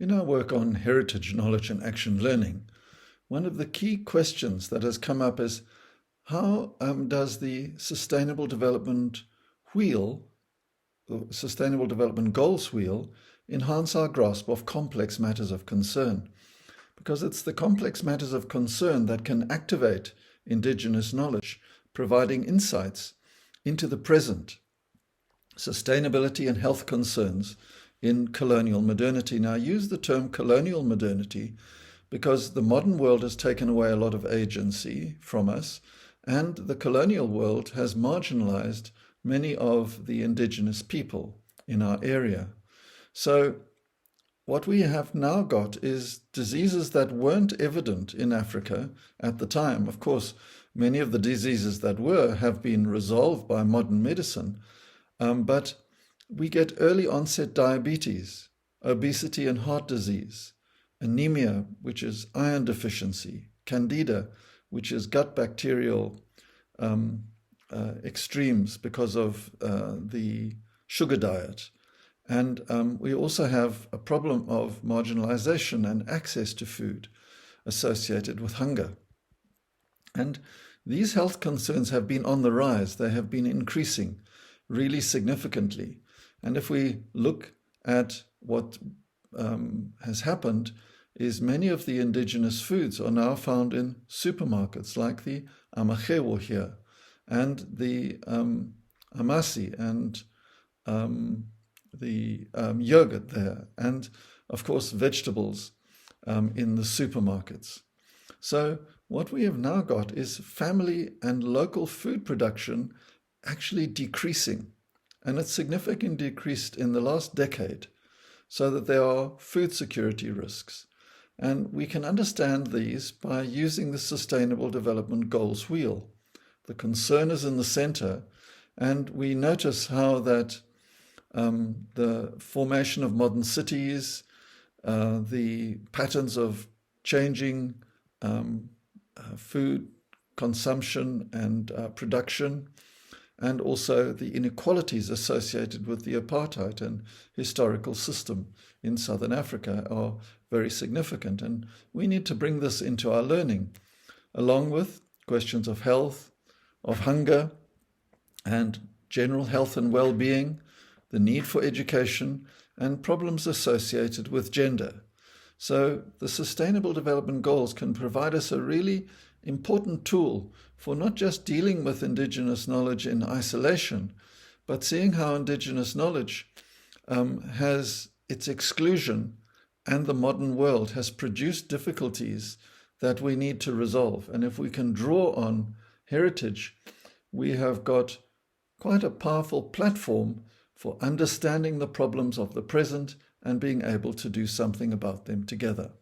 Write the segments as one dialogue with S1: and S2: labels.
S1: In our work on heritage, knowledge and action learning, one of the key questions that has come up is how does the Sustainable Development Wheel, the Sustainable Development Goals Wheel, enhance our grasp of complex matters of concern? Because it's the complex matters of concern that can activate Indigenous knowledge, providing insights into the present, sustainability and health concerns in colonial modernity. Now, I use the term colonial modernity because the modern world has taken away a lot of agency from us, and the colonial world has marginalized many of the indigenous people in our area. So what we have now got is diseases that weren't evident in Africa at the time. Of course, many of the diseases that were have been resolved by modern medicine, but we get early onset diabetes, obesity and heart disease, anemia, which is iron deficiency, candida, which is gut bacterial extremes because of the sugar diet. And we also have a problem of marginalization and access to food associated with hunger. And these health concerns have been on the rise. They have been increasing really significantly. And if we look at what has happened, is many of the indigenous foods are now found in supermarkets like the amagewo here and the amasi and the yogurt there, and of course vegetables in the supermarkets. So what we have now got is family and local food production actually decreasing, and it's significantly decreased in the last decade, so that there are food security risks. And we can understand these by using the Sustainable Development Goals wheel. The concern is in the center, and we notice how that the formation of modern cities, the patterns of changing food consumption and production, and also the inequalities associated with the apartheid and historical system in Southern Africa are very significant. And we need to bring this into our learning, along with questions of health, of hunger, and general health and well-being, the need for education, and problems associated with gender. So the Sustainable Development Goals can provide us a really important tool for not just dealing with Indigenous knowledge in isolation, but seeing how Indigenous knowledge has its exclusion, and the modern world has produced difficulties that we need to resolve. And if we can draw on heritage, we have got quite a powerful platform for understanding the problems of the present and being able to do something about them together.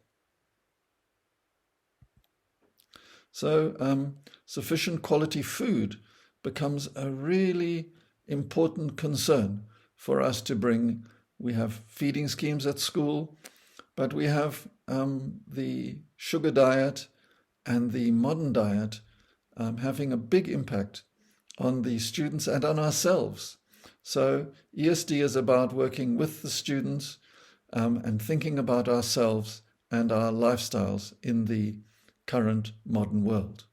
S1: So sufficient quality food becomes a really important concern for us to bring. We have feeding schemes at school, but we have the sugar diet and the modern diet having a big impact on the students and on ourselves. So ESD is about working with the students and thinking about ourselves and our lifestyles in the current modern world.